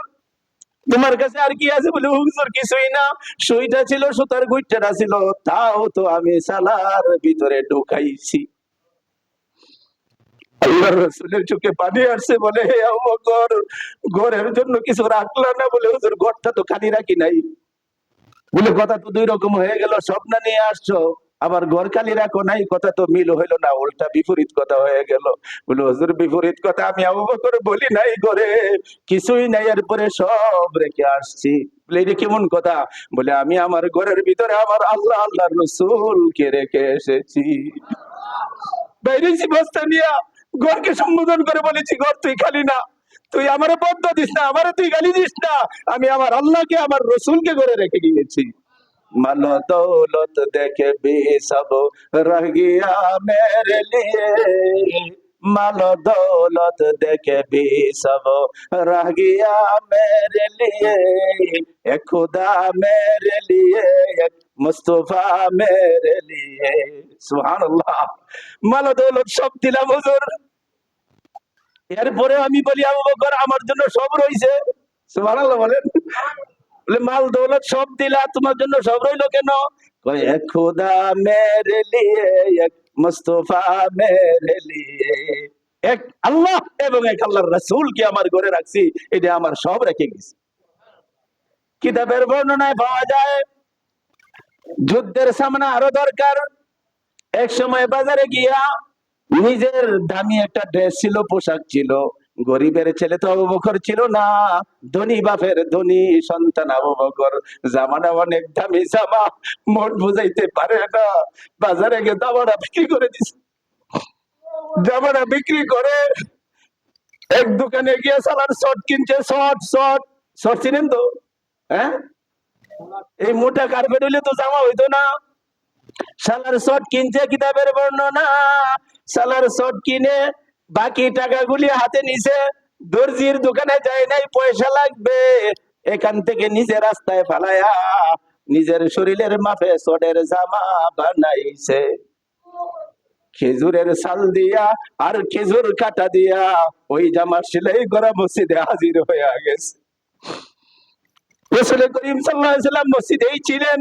তোমার কাছে আর কি আছে? বলে হুজুর কিছুই না, সুইটা ছিল, সুতার গুইটাটা ছিল, তাও তো আমি সালার ভিতরে ঢুকাইছি। আল্লাহর রাসূলের চোখে পানি আসছে, বলে হে আবু বকর, ঘরের জন্য কিছু রাখলা না? বলে হুজুর ঘরটা তো খালি রাখি নাই। বলে কথা তো দুই রকম হয়ে গেল, স্বপ্ন নিয়ে আসছো, আবার ঘর খালি রাখো নাই, কথা তো মিল হইল না, উল্টা বিপরীত কথা হয়ে গেল। বলে হুজুর বিপরীত কথা আমি আবু বকর বলি নাই, ঘরে কিছুই নাই, এরপরে সব রেখে আসছি। বলে এটা কেমন কথা? বলে আমি আমার ঘরের ভিতরে আমার আল্লাহ আল্লাহর রাসূলকে রেখে এসেছি। বাইরেছি বস্তা নিয়া, ঘরকে সম্বোধন করে বলেছি, ঘর তুই খালি না, তুই আমারে বদ্ধ দিস না, আমারে তুই গালি দিস না, আমি আমার আল্লাহকে আমার রসুলকে ঘরে রেখে গিয়েছি। मालो दौलत देखे भी सब रह गया मेरे लिए, मालो दौलत देखे भी सब रह गया मेरे लिए, एक खुदा मेरे लिए, एक मुस्तफा मेरे लिए। সুবহানাল্লাহ। মালো দৌলত সব দিলাম হুজুর, এরপরে আমি বলি আবু বকর আমার জন্য সব রইছে। সুবহানাল্লাহ বলেন। বলে মাল দৌলত সব দিলা, তোমার জন্য সব রইলো কেন? কয় এক খুদা মেরে লিয়ে, এক মুস্তফা মেরে লিয়ে, এক আল্লাহ এবং এক আল্লাহর রাসূলকে আমার ঘরে রাখছি, এটা আমার সব রেখে গেছি। কিতাবের বর্ণনায় পাওয়া যায়, যুদ্ধের সামনে আরো দরকার। এক সময় বাজারে গিয়া নিজের দামি একটা ড্রেস ছিল, পোশাক ছিল। গরিবের ছেলে তো আবু বকর ছিল না, ধনী বাপের ধনী সন্তান আবু বকর। জামাটা অনেক দামি জামা, মন বুঝাইতে পারে না, বাজারে গিয়ে জামাটা বিক্রি করে দিছে। জামাটা বিক্রি করে এক দোকানে গিয়ে সালার শর্ট কিনছে। শর্ট শর্ট শর্ট চিনেন তো? হ্যাঁ, এই মোটা কার্পেট হইলে তো জামা হইতো না। সালার শর্ট কিনছে, কিতাবের বর্ণনা, সালার শর্ট কিনে বাকি টাকাগুলি হাতে নিছে। দর্জির দোকানে যায় নাই, পয়সা লাগবে, এখান থেকে নিজে রাস্তায় ফালায়া নিজের শরীরের মাপে শর্টের জামা বানাইছে। খেজুরের ছাল দিয়া আর খেজুর কাটা দিয়া ওই জামা সেলাই করা মসজিদে হাজির হয়ে গেছে। রাসূল করিম সাল্লাল্লাহু আলাইহি ওয়াসাল্লাম মসজিদেই ছিলেন।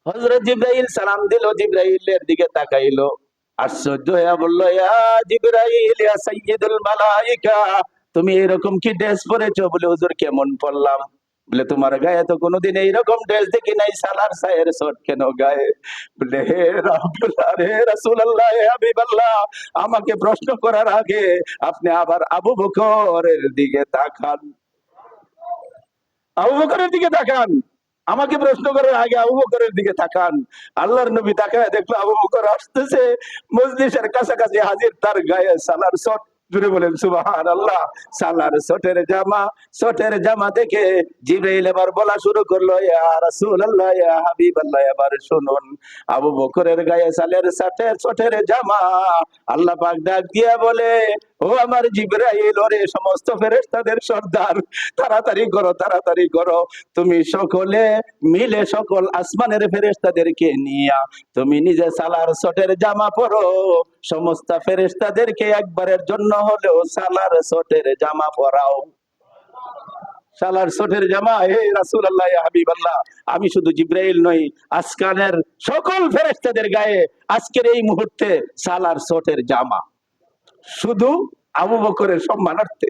হযরত জিবরাইল সালাম দিল, জিবরাইলের দিকে তাকাইলো, আশ্চর্য হয়ে বলল, ইয়া জিবরাইল, ইয়া সাইয়্যিদুল মালায়েকা, তুমি এরকম কি ড্রেস পরেছো? বলে হুজুর কেমন পরলাম? বলে তোমার গায়ে তো কোনোদিন এইরকম ড্রেস দেখি নাই, সালার সায়ের শর্ট কেন গায়ে? বলে হে রাব্বুল্লাহ, হে রাসূলুল্লাহ, হে হাবিবাল্লাহ, আমাকে প্রশ্ন করার আগে আপনি আবার আবু বকরের দিকে তাকান। আবু বকরের দিকে তাকান, আমাকে প্রশ্ন করার আগে আবু বকরের দিকে তাকান। আল্লাহর নবী তাকায় দেখলো আবু বকর আসতেছে, মজলিসের কাছাকাছি হাজির, তার গায়ে সালার শর্ট। জুড়ে বলেন সুবহানাল্লাহ। সালার শর্টের জামা, শর্টের জামা দেখে জিবরাইল এবার বলা শুরু করলো, ইয়া রাসূলুল্লাহ, ইয়া হাবিবাল্লাহ, এবার শুনুন। আবু বকরের গায়ে সালের শর্টের জামা। আল্লাহ পাক ডাক দিয়া বলে, ও আমার জিবরাইল, ওরে সমস্ত ফেরেশতাদের সর্দার, তাড়াতাড়ি করো, তাড়াতাড়ি করো, তুমি সকলে মিলে সকল আসমানের ফেরেশতাদেরকে নিয়া তুমি নিজে সালার শর্টের জামা পরো, সমস্ত ফেরেশতাদেরকে একবারের জন্য হলেও সালার শর্টের জামা পরাও। শালার সোটের জামা, হে রাসূলুল্লাহ ইয়া হাবিবাল্লাহ, আমি শুধু জিবরাইল নই, আসমানের সকল ফেরেশতাদের গায়ে আজকের এই মুহূর্তে শালার সোটের জামা, শুধু আবু বকরের সম্মানার্থে।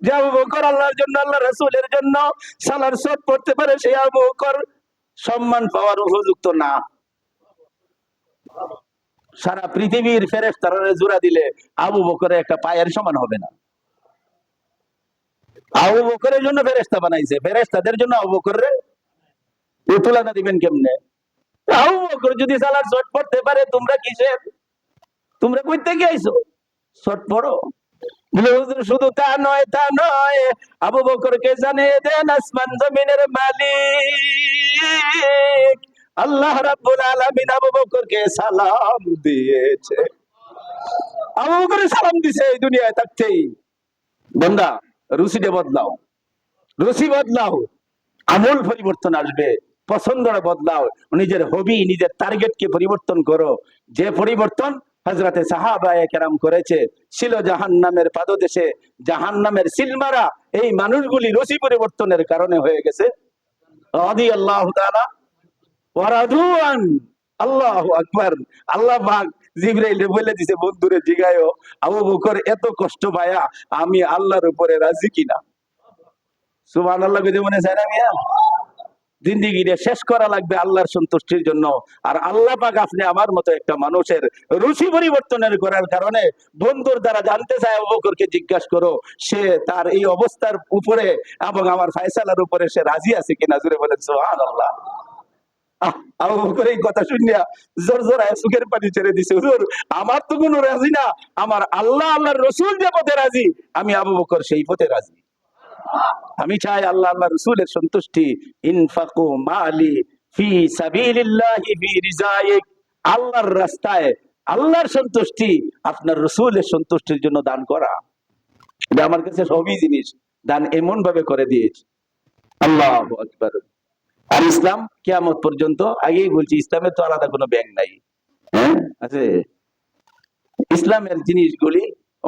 যে আবু বকর আল্লাহর জন্য, আল্লাহ রাসূলের জন্য সালার সোট পড়তে পারে, সেই আবু বকর সম্মান পাওয়ার উপযুক্ত না। সারা পৃথিবীর ফেরেশতারা জোড়া দিলে আবু বকরের একটা পায়ের সমান হবে না। আবু বকরের জন্য ফেরেশতা বানাইছে, ফেরেশতাদের জন্য আবু বকরের তুলনা দিবেন কেমনে? আবু বকর যদি সালার সোট পড়তে পারে, তোমরা কিসের, তোমরা কই থেকে আইছো? সোট পড়ো। শুধু তা নয়, তা নয়, আবু বকরকে জানিয়ে দেন আসমান জমিনের মালিক আল্লাহ রাব্বুল আলামিন আবু বকরকে সালাম দিয়েছে। আবু বকর সালাম দিছে এই দুনিয়ায় থাকতেই। বান্দা, রুচিটা বদলাও, রুচি বদলাও, আমল পরিবর্তন আসবে। পছন্দটা বদলাও, নিজের হবি, নিজের টার্গেটকে পরিবর্তন করো। যে পরিবর্তন হযরতে সাহাবায়ে কেরাম করেছে, ছিল জাহান্নামের পাদদেশে, জাহান্নামের সিলমারা এই মানুষগুলি রুচি পরিবর্তনের কারণে হয়ে গেছে রাদিয়াল্লাহু তাআলা ওয়া রাদুয়ান। আল্লাহু আকবার। আল্লাহ পাক জিবরাইল বলে দিয়েছে, বন্ধুরে জিগায়ও আবু বকর এত কষ্ট পায়া আমি আল্লাহর উপরে রাজি কিনা। সুবহানাল্লাহ কইতে মনে চায় না মিয়া? জিন্দেগিটা শেষ করা লাগবে আল্লাহর সন্তুষ্টির জন্য। আর আল্লাহ পাক আপনি আমার মতো একটা মানুষের রুচি পরিবর্তনের করার কারণে বন্ধুর দ্বারা জানতে চায়, আবু বকরকে জিজ্ঞাসা করো সে তার এই অবস্থার উপরে এবং আমার ফয়সালার উপরে সে রাজি আছে কিনা। জুড়ে বলেন সুবহানাল্লাহ। আবু বকর এই কথা শুনিয়া জোরজোরায় চোখের পানি ছেড়ে দিছে, হুজুর আমার তো কোনো রাজি না, আমার আল্লাহ আল্লাহর রাসূল যে পথে রাজি, আমি আবু বকর সেই পথে রাজি। আমি চাই আল্লাহ আল্লাহ রাসূলের সন্তুষ্টি। ইনফাকু মালি ফি সাবিলিল্লাহি ফি রিজাইক, আল্লাহর রাস্তায় আল্লাহর সন্তুষ্টি, আপনার রাসূলের সন্তুষ্টির জন্য দান করা, এটা আমার কাছে সবই জিনিস। দান এমন ভাবে করে দিয়েছে, আল্লাহু আকবার। আর ইসলাম কিয়ামত পর্যন্ত, আগেই বলছি, ইসলামের তো আলাদা কোনো ব্যাংক নাই, হ্যাঁ আছে। ইসলামের জিনিসগুলি,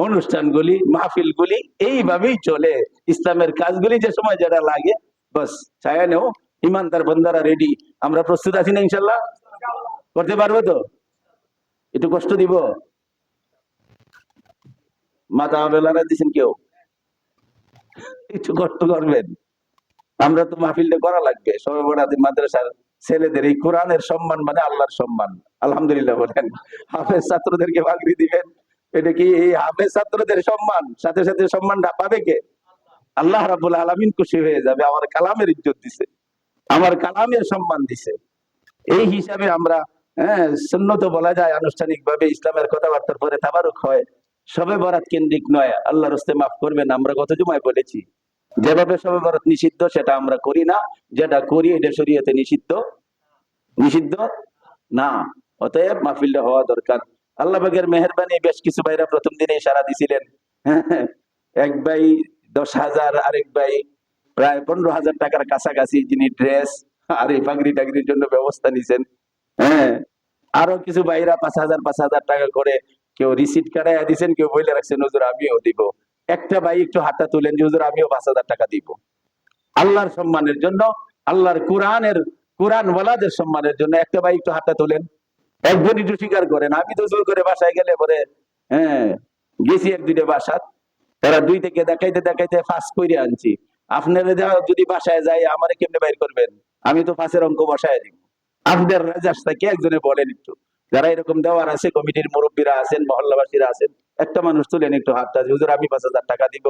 অনুষ্ঠানগুলি, মাহফিলগুলি এইভাবেই চলে। ইসলামের কাজগুলি যে সময় যেটা লাগে বাস ছায়া নেও। ইমানদার বান্দারা রেডি, আমরা প্রস্তুত আছি না? ইনশাল্লাহ করতে পারবো তো? একটু কষ্ট দিব, মাথা বেলারা দিচ্ছেন কেউ, একটু কষ্ট করবেন। আমরা তো মাহফিলটা করা লাগবে। সবে বরাতে মাদ্রাসার ছেলেদের এই কোরআনের সম্মান মানে আল্লাহর সম্মান। আলহামদুলিল্লাহ বলেন। হাফেজ ছাত্রদেরকে পাগড়ি দিবেন, এটা কি এই হাফেজ ছাত্রদের সম্মান? সাথে সাথে সম্মানটা পাবে কে? আল্লাহ রাব্বুল আলামিন খুশি হয়ে যাবে, আমার কালামের ইজ্জত দিছে, আমার কালামের সম্মান দিছে। এই হিসাবে আমরা, হ্যাঁ, সুন্নত বলা যায় আনুষ্ঠানিক ভাবে ইসলামের কথাবার্তার পরে তাবারুক হয়। সবে বরাত কেন্দ্রিক নয়, আল্লাহর হস্তে মাফ করবেন, আমরা গত জুমায় বলেছি যেভাবে সবে বরাত নিষিদ্ধ সেটা আমরা করি না, যেটা করি এটা শরীয়তে নিষিদ্ধ, নিষিদ্ধ না। অতএব মাহফিলটা হওয়া দরকার। আল্লাহ পাকের মেহেরবানি, বেশ কিছু ভাইরা প্রথম দিনে ইশারা দিছিলেন। এক ভাই 10,000, আরেক ভাই প্রায় 15,000 টাকার কাছাকাছি, যিনি ড্রেস আর এই পাগড়ি টাগড়ির জন্য ব্যবস্থা নিছেন। হ্যাঁ, আরো কিছু ভাইরা 5,000 টাকা করে কেউ রিসিট কাটাইয়া দিচ্ছেন, কেউ বলে রাখছেন হুজুর আমিও দিব। একটা ভাই একটু হাতটা তুলেন যে হুজুর আমিও 5,000 টাকা দিব। আল্লাহর সম্মানের জন্য, আল্লাহর কোরআনের, কোরআন ওয়ালাদের সম্মানের জন্য একটা ভাই একটু হাতটা তোলেন। একজন একটু স্বীকার করেন। আমি তো জোর করে বাসায় গেলে পরে, হ্যাঁ, গেছি 1-2টা বাসাত, তারা 2 থেকে দেখাইতে দেখাইতে ফাঁস করে আনছি। আপনারা যদি বাসায় যাই আমারে কেমনে বাইর করবেন? আমি তো ফাঁসের অঙ্ক বসায় দিব। আপনার রাজাসটাকে একজনে বলেন একটু, যারা এরকম দেওয়ার আছে, কমিটির মুরব্বীরা আছেন, মহল্লাবাসীরা আছেন, একটা মানুষ তুলেন একটু হাতটা, হুজুর আমি 5,000 টাকা দিব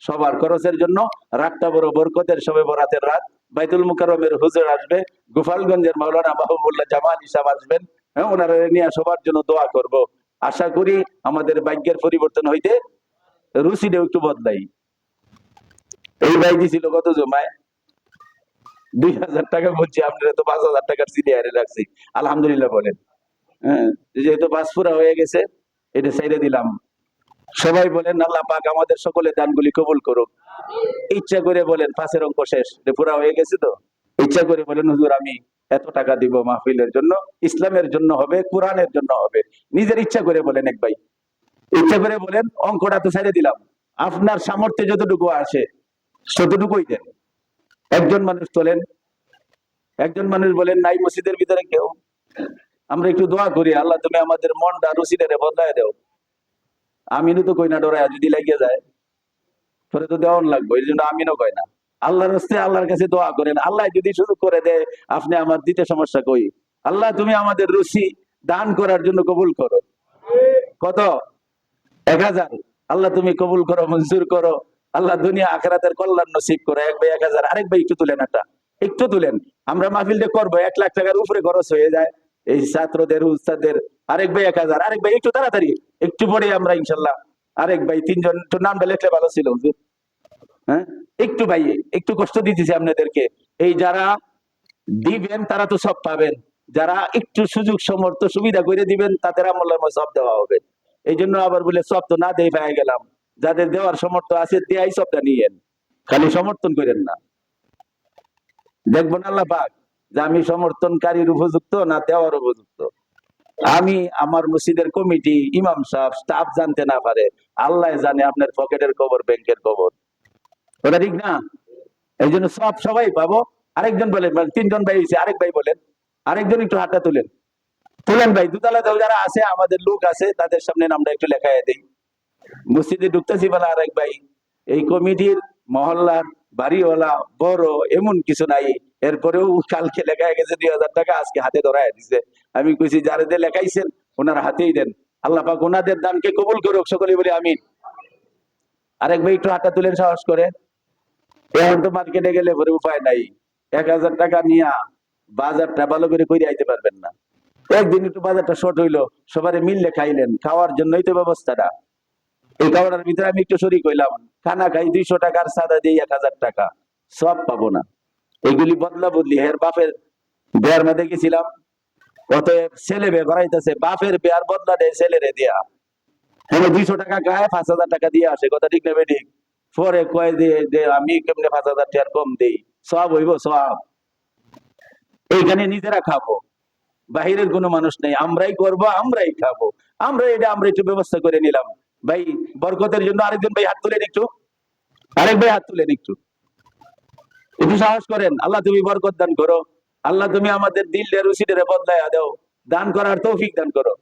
সবার খরচের জন্য। রাতটা বড় বরকতের, সবে বরাতের রাত। বাইতুল মুকাররমের হুজুর আসবে, গোপালগঞ্জের মাওলানা মাহবুবুল্লাহ জামাল হিসাব আসবেন, হ্যাঁ, ওনারা নিয়ে সবার জন্য দোয়া করব। আশা করি আমাদের ভাগ্যের পরিবর্তন হইতে রুচিটাও একটু বদলাই। এই ভাই দিছিল কত জমায় 2,000 টাকা, বলছি আপনারা তো 5,000 টাকার সিলিয়ারে রাখছি। আলহামদুলিল্লাহ বলেন। হ্যাঁ, যেহেতু বাসপুরা হয়ে গেছে, এটা ছেড়ে দিলাম। সবাই বলেন আল্লাহ পাক আমাদের সকলের দানগুলি কবুল করুক। ইচ্ছা করে বলেন, পাঁচের অঙ্ক শেষ, পুরা হয়ে গেছে তো। ইচ্ছা করে বলেন হুজুর আমি এত টাকা দিব মাহফিলের জন্য, ইসলামের জন্য হবে, কোরআনের জন্য হবে। নিজের ইচ্ছা করে বলেন এক ভাই, ইচ্ছা করে বলেন, অঙ্কটা তো ছেড়ে দিলাম। আপনার সামর্থ্যে যতটুকু আসে ততটুকুই দেন। একজন মানুষ তোলেন, একজন মানুষ বলেন নাই মসজিদের ভিতরে কেউ। আমরা একটু দোয়া করি, আল্লাহ তুমি আমাদের মনটা রুচিটারে বদলায় দাও। আমিনও তো কই না, ডরায় যদি লাগিয়ে যায় পরে তো দেওয়ান লাগবে, এই জন্য আমিনও কয় না। আল্লাহর হস্তে আল্লাহর কাছে দোয়া করেন, আল্লাহ যদি সুযোগ করে দেয় আপনি আমার দিতে সমস্যা কই। আল্লাহ তুমি আমাদের রুচি দান করার জন্য কবুল করো। কত? 1000। আল্লাহ তুমি কবুল করো, মঞ্জুর করো। আল্লাহ দুনিয়া আখিরাতের কল্যাণ নসিব করো। এক ভাই 1000, আরেক ভাই একটু তুলেন, একটা একটু তুলেন। আমরা মাহফিলটা করবো, 1 লাখ টাকার উপরে খরচ হয়ে যায় এই ছাত্রদের উস্তাদের। আরেক ভাই 1000, আরেক ভাই একটু তাড়াতাড়ি, একটু পরে আমরা ইনশাল্লাহ আরেক ভাই 3 জন একটু নামটা লিখলে ভালো ছিল হুজুর। হ্যাঁ, একটু ভাই, একটু কষ্ট দিতেছি আপনাদেরকে। এই যারা দিবেন তারা তো সব পাবেন, যারা একটু সুযোগ সমর্থ সুবিধা করে দিবেন তাদের আমলের মধ্যে সব দেওয়া হবে। এই জন্য আবার বলে সব তো না দিয়ে পেয়ে গেলাম, যাদের দেওয়ার সমর্থ আছে দেয়াই সবটা নিয়েন, খালি সমর্থন করেন না। দেখবেন আল্লাহ পাক যে আমি সমর্থনকারীর উপযুক্ত না দেওয়ার উপযুক্ত। আমি আমার মসজিদের কমিটি, ইমাম সাহেব, স্টাফ জানতে না পারে, আল্লাহ জানে আপনার পকেটের খবর, ব্যাংকের খবর। ওটা ঠিক না? এই জন্য সব সবাই পাবো। আরেকজন বলেন, 3 জন ভাই হয়েছে, আরেক ভাই বলেন, আরেকজন একটু হাতটা তুলেন, তুলেন ভাই। দুতলা যারা আছে আমাদের লোক আছে, তাদের সামনে নামটা একটু লেখায় দিই। মসজিদে ঢুকতেছি বলে আরেক ভাই, এই কমিটির মহল্লার বাড়িওয়ালা বড় এমন কিছু নাই, এরপরেও কালকে লেখা গেছে 2000 টাকা, আজকে হাতে ধরায় দিছে। আমি কইছি যারা দিয়ে লেখাইছেন ওনার হাতেই দেন, আল্লাহ পাক ওনাদের দানকে কবুল করুক, সকলে বলি আমিন। আরেক ভাই একটু হাতটা তুলেন সাহস করে। এখন তো মার্কেটে গেলে পরে উপায় নাই, 1000 টাকা নিয়ে বাজারটা ভালো করে করে আইতে পারবেন না। একদিন একটু বাজারটা শর্ট হইলো, সবারে মিললে খাইলেন, খাওয়ার জন্যই তো ব্যবস্থাটা। এই খাওয়ার ভিতরে আমি একটু শরিক হইলাম, খানা খাই 200 টাকার সাদা দিয়ে 1000 টাকা, সব পাবো না। এগুলি বদলা বদলি হের বাপের বিয়ার মধ্যে গেছিলাম, অতএব ছেলে বিয়ে করাইতেছে, বাপের বিয়ার বদলা দেয় ছেলেরে দিয়া। হ্যাঁ, 200 টাকা খায় 5000 টাকা দিয়ে আসে, কথা ঠিক নেবে ঠিক। পরে কয় যে আমি কেমনে 5000 টাকার কম দেই, সব হইব সব। এইখানে নিজেরা খাবো, বাহিরের কোনো মানুষ নেই, আমরাই করব, আমরাই খাবো। আমরা একটু ব্যবস্থা করে নিলাম। ভাই বরকতের জন্য আরেকজন ভাই হাত তুলেন একটু, আরেক ভাই হাত তুলেন একটু, একটু সাহস করেন। আল্লাহ তুমি বরকত দান করো, আল্লাহ তুমি আমাদের দিলের রুচিদের বদলায় দাও, দান করার তৌফিক দান করো।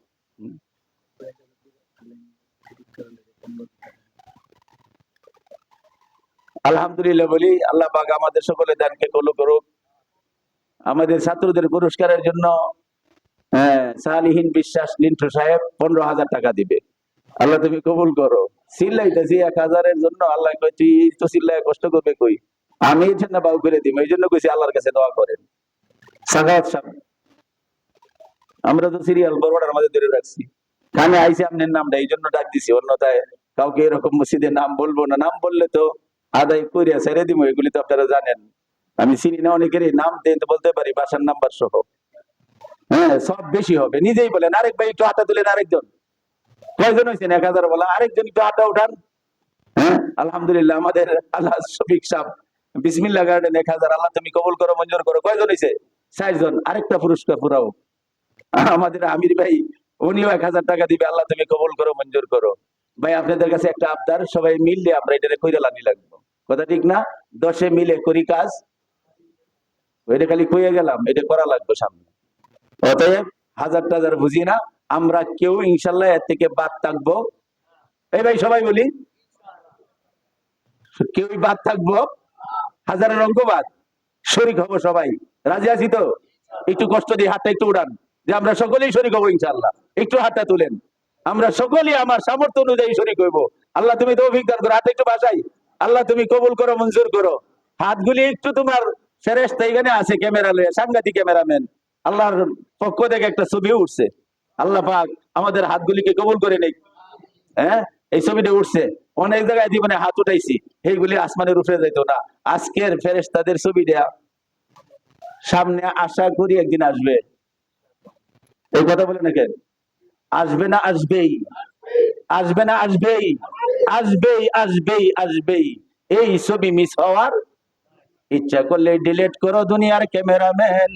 আলহামদুলিল্লাহ বলি, আল্লাহ পাক আমাদের সকলে দানকে কবুল করুক। আমাদের ছাত্রদের পুরস্কারের জন্য সালিহীন বিশ্বাস লিন্টু সাহেব 15,000 টাকা দিবে। আল্লাহ তুমি কবুল করো। চিল্লাইতেছি 1000-এর জন্য, আল্লাহ কই তুই তো চিল্লায় কষ্ট করবে কই, আমি এই জন্য বাউ করে দিব, এই জন্য কইছি আল্লাহর কাছে দোয়া করেন। সাখাওয়াত সাহেব, আমরা তো সিরিয়াল বড়টার মধ্যে ধরে রাখছি, কানে আইসে আপনার নামটা এই জন্য ডাক দিছি, অন্যথায় কাউকে এরকম মসজিদের নাম বলবো না, নাম বললে তো আদায় করিয়া ছেড়ে দিব, এগুলি তো আপনারা জানেন। আমি চিনি না অনেকেরই নাম বলতে পারি বাসার নাম্বার সহ। হ্যাঁ, সব বেশি হবে, নিজেই বলেন। আরেক ভাই একটু হাতটা তুলেন, আরেকজন। কয়জন হয়েছেন? 1000 বলা, আরেকজন একটু হাতটা উঠান। হ্যাঁ, আলহামদুলিল্লাহ আমাদের আল্লাহ শফিক সাহেব বিসমিল্লাহ গার্ডেন 1000, আল্লাহ তুমি কবুল করো, মঞ্জুর করো। কয়জন হয়েছে? 4 জন। আরেকটা পুরস্কার পুরাও আমাদের আমির ভাই, উনিও 1000 টাকা দিবে, আল্লাহ তুমি কবুল করো, মঞ্জুর করো। ভাই আপনাদের কাছে একটা আবদার, সবাই মিললে আমরা এটা কইরা লাগি লাগবো, কথা ঠিক না? 10-এ মিলে করি কাজ, ওইটা খালি কইয়া গেলাম, এটা করা লাগবে সামনে। অতএব 1000 টাকার বুঝি না, আমরা কেউ ইনশাল্লাহ এর থেকে বাদ থাকবো। এই ভাই সবাই বলি, কেউ বাদ থাকবো, 1000-এর অঙ্ক বাদ, শরিক হবো সবাই। রাজি আছি তো? একটু কষ্ট দিয়ে হাতটা একটু উড়ান, যে আমরা সকলেই শরিক হবো ইনশাল্লাহ। একটু হাতটা তুলেন, আমরা সকলেই আমার সামর্থ্য অনুযায়ী শরিক হইব। আল্লাহ তুমি তৌফিক দান করো। হাতে একটু বাসাই, আল্লাহ তুমি কবুল করো, মঞ্জুর করো। হাতগুলি একটু তোমার ফেরেশতা এখানে আছে, ক্যামেরা লয়ে, সাংঘাতিক ক্যামেরাম্যান। আল্লাহর পক্ষ থেকে একটা ছবি উঠছে, আল্লাহ পাক আমাদের হাতগুলিকে কবুল করে নেই। হ্যাঁ, এই ছবিটা উঠছে, অনেক জায়গায় জীবনে হাত উঠাইছি, এইগুলি আসমানের উপরে যাইতো না। আজকের ফেরেশতাদের ছবিটা সামনে আশা করি একদিন আসবে। এই কথা বলে না কেন? আসবে না? আসবেই, আসবে না? আসবেই, আসবেই, আসবেই, আসবেই। এই ছবি মিস হওয়ার, ইচ্ছা করলে ডিলিট করো দুনিয়ার ক্যামেরাম্যান,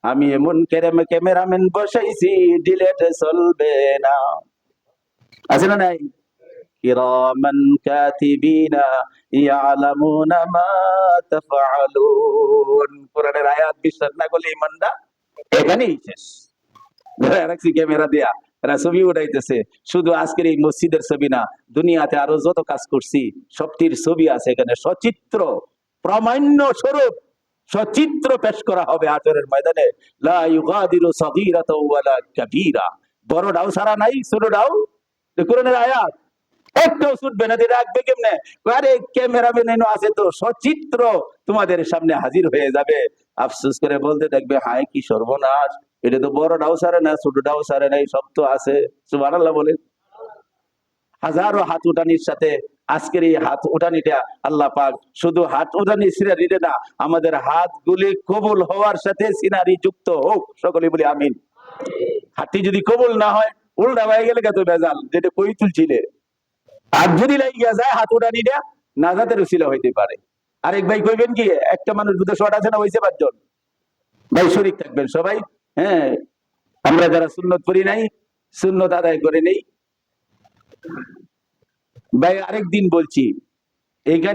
আমি এমন ক্যামেরাম্যান বসাইছি, ডিলিট চলবে না। আছে না নাই? কিরামান কাতিবিনা ইয়ালামুনা মা তাফআলুন। কোরআনের আয়াত বিশ্বাস না করলে ঈমানটা এখানেই শেষ। রাখছি ক্যামেরা দিয়া, এরা ছবি উঠাইতেছে। শুধু আজকের এই মসজিদের ছবি না, দুনিয়াতে আরো যত কাজ করছি সবটির ছবি আছে এখানে, সচিত্র প্রামাণ্য স্বরূপ সচিত্র পেশ করা হবে হাশরের ময়দানে। লা ইউগাদিরু সাগীরাতাও ওয়ালা কাবীরা, বড়টাও সারা নাই, ছোটটাও। কোরআনের আয়াত একটাও ছুটবে না। রাখবে কেমনে? আরে ক্যামেরাম্যান এনে আছে তো, সচিত্র তোমাদের সামনে হাজির হয়ে যাবে। আফসোস করে বলতে দেখবে, হায় কি সর্বনাশ, এটা তো বড়টাও সারে না, ছোটটাও সারে নাই, সব তো আছে। সুবহানাল্লাহ বলেন। হাজারো হাত উঠানির সাথে আজকের এই হাত উঠানিটা আল্লাহ পাক শুধু হাত উঠানি সিনারি না, আমাদের হাতগুলি কবুল হওয়ার সাথে সিনারি যুক্ত হোক। সকলে বলি আমিন। হাতটি যদি কবুল না হয়, উল্টা হয়ে গেলে কত বেজাল, যেটা কই তুলছিলে। আর যদি লাগিয়া যায় হাত উঠানিটা, নাজাতের উসিলা হইতে পারে। আরেক ভাই কইবেন কি, একটা মানুষ দুটো শর্ট আছে না, হয়েছে 5 জন ভাই, শরীক থাকবেন সবাই। হ্যাঁ, আমরা যারা সুন্নত করি নাই, সুন্নত আদায় করে নেই ভাই। আরেকদিন বলছি, এইখানে